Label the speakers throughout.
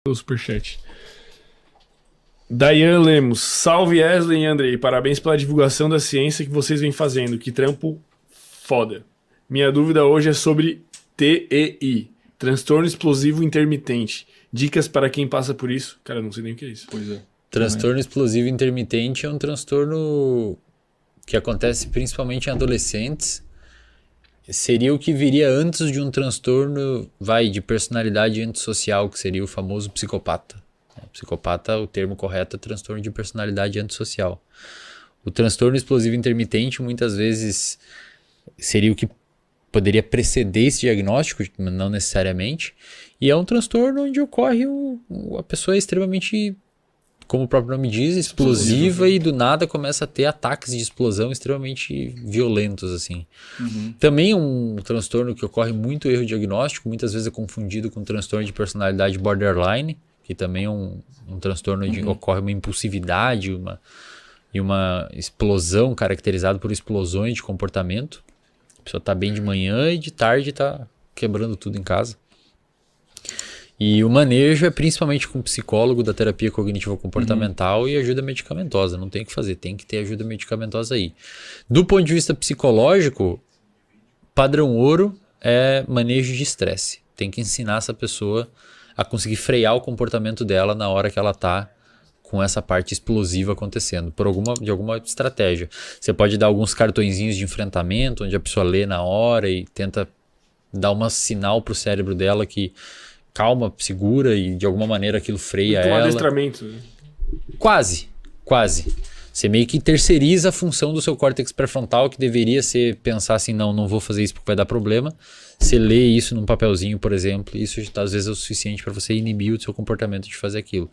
Speaker 1: Pelo superchat. Dayan Lemos, salve Wesley e Andrei, parabéns pela divulgação da ciência que vocês vêm fazendo, que trampo foda. Minha dúvida hoje é sobre TEI, transtorno explosivo intermitente. Dicas para quem passa por isso? Cara, eu não sei nem o que é isso.
Speaker 2: Pois é.
Speaker 3: Transtorno explosivo intermitente é um transtorno que acontece principalmente em adolescentes. Seria o que viria antes de um transtorno, de personalidade antissocial, que seria o famoso psicopata. Psicopata, o termo correto é transtorno de personalidade antissocial. O transtorno explosivo intermitente, muitas vezes, seria o que poderia preceder esse diagnóstico, não necessariamente. E é um transtorno onde ocorre a pessoa é extremamente, como o próprio nome diz, explosiva e do nada começa a ter ataques de explosão extremamente violentos, assim.
Speaker 2: Uhum.
Speaker 3: Também é um transtorno que ocorre muito erro diagnóstico, muitas vezes é confundido com transtorno de personalidade borderline, que também é um transtorno onde ocorre uma impulsividade e uma explosão caracterizada por explosões de comportamento. A pessoa está bem de manhã e de tarde está quebrando tudo em casa. E o manejo é principalmente com o psicólogo da terapia cognitivo-comportamental e ajuda medicamentosa. Não tem o que fazer, tem que ter ajuda medicamentosa aí. Do ponto de vista psicológico, padrão ouro é manejo de estresse. Tem que ensinar essa pessoa a conseguir frear o comportamento dela na hora que ela está com essa parte explosiva acontecendo, de alguma estratégia. Você pode dar alguns cartõezinhos de enfrentamento, onde a pessoa lê na hora e tenta dar um sinal para o cérebro dela que calma, segura e de alguma maneira aquilo freia ela.
Speaker 1: Um adestramento.
Speaker 3: Quase. Você meio que terceiriza a função do seu córtex pré-frontal, que deveria ser pensar assim, não vou fazer isso porque vai dar problema. Você lê isso num papelzinho, por exemplo, e isso às vezes é o suficiente para você inibir o seu comportamento de fazer aquilo.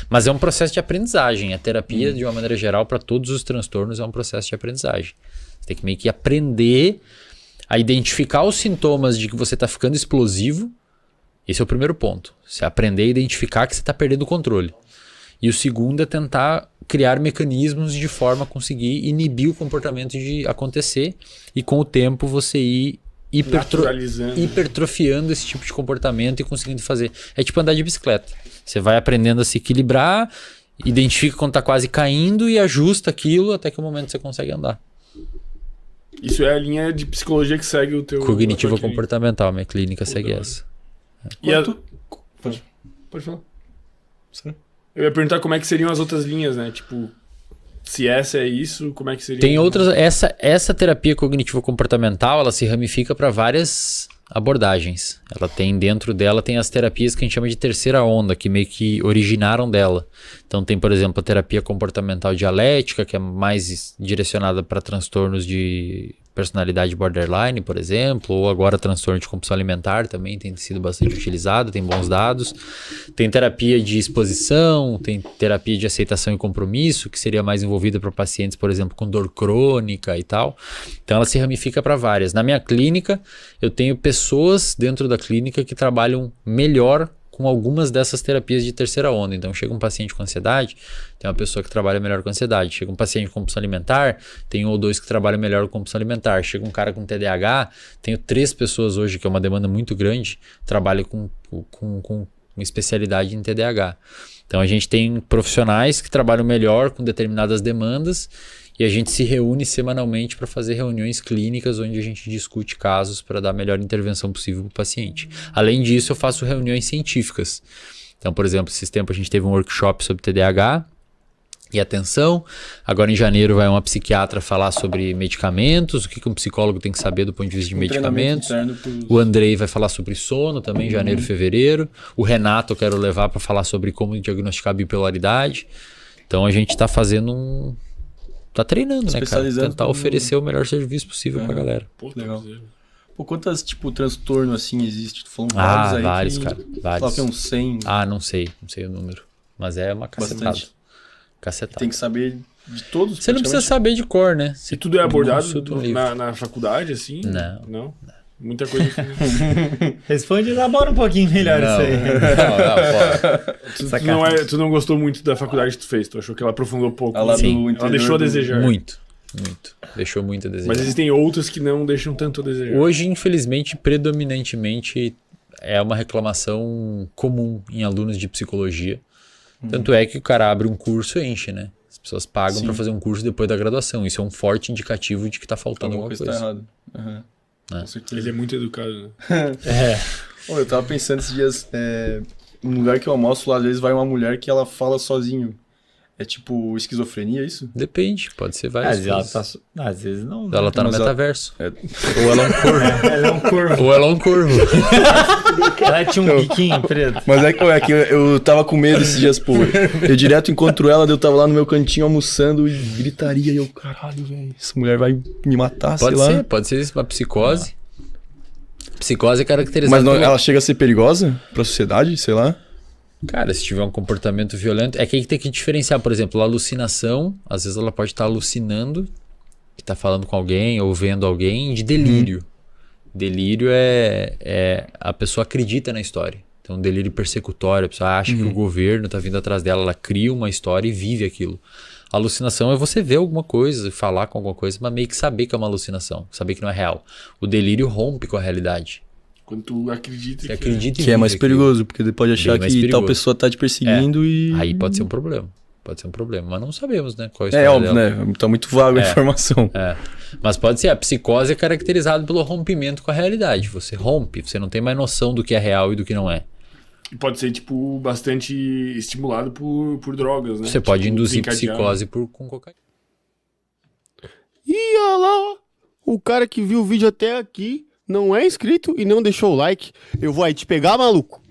Speaker 3: Mas é um processo de aprendizagem. A terapia, de uma maneira geral, para todos os transtornos, é um processo de aprendizagem. Você tem que meio que aprender a identificar os sintomas de que você está ficando explosivo. Esse é o primeiro ponto. Você aprender a identificar que você está perdendo o controle. E o segundo é tentar criar mecanismos de forma a conseguir inibir o comportamento de acontecer e com o tempo você ir hipertrofiando esse tipo de comportamento e conseguindo fazer. É tipo andar de bicicleta. Você vai aprendendo a se equilibrar, identifica quando está quase caindo e ajusta aquilo até que o momento você consegue andar.
Speaker 1: Isso é a linha de psicologia que segue o teu...
Speaker 3: Cognitivo-comportamental. Minha clínica segue essa.
Speaker 1: E Pode falar.
Speaker 2: Sim.
Speaker 1: Eu ia perguntar como é que seriam as outras linhas, né? Tipo, se essa é isso, como é que seria?
Speaker 3: Tem outras... Essa terapia cognitivo-comportamental, ela se ramifica para várias abordagens. Ela tem dentro dela, tem as terapias que a gente chama de terceira onda, que meio que originaram dela. Então tem, por exemplo, a terapia comportamental dialética, que é mais direcionada para transtornos de personalidade borderline, por exemplo, ou agora transtorno de compulsão alimentar também tem sido bastante utilizado, tem bons dados. Tem terapia de exposição, tem terapia de aceitação e compromisso, que seria mais envolvida para pacientes, por exemplo, com dor crônica e tal. Então ela se ramifica para várias. Na minha clínica, eu tenho pessoas dentro da clínica que trabalham melhor com algumas dessas terapias de terceira onda. Então chega um paciente com ansiedade, tem uma pessoa que trabalha melhor com ansiedade. Chega um paciente com compulsão alimentar, tem um ou dois que trabalham melhor com compulsão alimentar. Chega um cara com TDAH, tenho 3 pessoas hoje, que é uma demanda muito grande, trabalham com especialidade em TDAH. Então a gente tem profissionais que trabalham melhor com determinadas demandas e a gente se reúne semanalmente para fazer reuniões clínicas onde a gente discute casos para dar a melhor intervenção possível para o paciente. Além disso, eu faço reuniões científicas. Então, por exemplo, esses tempos a gente teve um workshop sobre TDAH e atenção. Agora em janeiro vai uma psiquiatra falar sobre medicamentos, o que um psicólogo tem que saber do ponto de vista de medicamentos. O Andrei vai falar sobre sono também em janeiro e fevereiro. O Renato eu quero levar para falar sobre como diagnosticar bipolaridade. Então a gente está fazendo tá treinando, né, cara? Tentar oferecer o melhor serviço possível pra galera.
Speaker 2: Pô, legal. Pô, quantas, transtorno assim existe? Tu falou vários aí.
Speaker 3: Vários, cara. Vários.
Speaker 2: Fala que é uns 100.
Speaker 3: Não sei o número. Mas é uma cacetada.
Speaker 2: Tem que saber de todos.
Speaker 3: Você não precisa saber de cor, né?
Speaker 1: E tudo é abordado na faculdade, assim?
Speaker 3: Não.
Speaker 1: Muita coisa que...
Speaker 4: Responde e elabora um pouquinho melhor isso aí.
Speaker 1: Tu não gostou muito da faculdade que tu fez? Tu achou que ela aprofundou pouco?
Speaker 2: Ela
Speaker 1: deixou a desejar.
Speaker 3: Muito. Deixou muito a desejar.
Speaker 1: Mas existem outras que não deixam tanto a desejar.
Speaker 3: Hoje, infelizmente, predominantemente, é uma reclamação comum em alunos de psicologia. Tanto é que o cara abre um curso e enche, né? As pessoas pagam para fazer um curso depois da graduação. Isso é um forte indicativo de que tá faltando alguma coisa.
Speaker 2: Tá errado.
Speaker 3: Né?
Speaker 2: Com certeza.
Speaker 1: Ele é muito educado, né?
Speaker 2: Eu tava pensando esses dias, num lugar que eu almoço lá, às vezes vai uma mulher que ela fala sozinho. É tipo esquizofrenia, isso?
Speaker 3: Depende, pode ser várias coisas.
Speaker 4: Às vezes não.
Speaker 3: Ela tá no
Speaker 2: Mas
Speaker 3: metaverso. Ou ela é um corvo.
Speaker 4: Ela é um corvo.
Speaker 3: Ou ela é um corvo.
Speaker 4: Ela tinha um biquinho preto.
Speaker 2: Mas é que eu tava com medo esses dias, pô. Eu direto encontro ela, eu tava lá no meu cantinho almoçando e gritaria. E eu, caralho, velho, essa mulher vai me matar, sei lá.
Speaker 3: Pode ser isso, uma psicose. Psicose é caracterizada
Speaker 2: Mas não,
Speaker 3: pelo-
Speaker 2: ela chega a ser perigosa pra sociedade, sei lá?
Speaker 3: Cara, se tiver um comportamento violento, é que aí tem que diferenciar, por exemplo, a alucinação, às vezes ela pode estar alucinando, que tá falando com alguém ou vendo alguém, de delírio. Delírio é a pessoa acredita na história. Então, delírio persecutório, a pessoa acha que o governo tá vindo atrás dela, ela cria uma história e vive aquilo. A alucinação é você ver alguma coisa, falar com alguma coisa, mas meio que saber que é uma alucinação, saber que não é real. O delírio rompe com a realidade.
Speaker 1: Quando tu acredita
Speaker 3: Você
Speaker 1: que...
Speaker 3: acredita e
Speaker 2: Que é
Speaker 3: vive
Speaker 2: mais
Speaker 3: aquilo.
Speaker 2: perigoso, porque ele pode achar
Speaker 3: Bem mais
Speaker 2: que tal
Speaker 3: perigoso.
Speaker 2: pessoa tá te perseguindo e...
Speaker 3: Aí pode ser um problema. Pode ser um problema, mas não sabemos, né? Qual a
Speaker 2: É
Speaker 3: história
Speaker 2: óbvio,
Speaker 3: dela.
Speaker 2: né? Tá muito vago a informação.
Speaker 3: Mas pode ser, a psicose é caracterizada pelo rompimento com a realidade. Você rompe, você não tem mais noção do que é real e do que não é.
Speaker 1: E pode ser, tipo, bastante estimulado por drogas, né?
Speaker 3: Você pode
Speaker 1: Tipo,
Speaker 3: induzir
Speaker 1: desencadear.
Speaker 3: psicose com cocaína.
Speaker 5: E olha lá, ó. O cara que viu o vídeo até aqui não é inscrito e não deixou o like. Eu vou aí te pegar, maluco.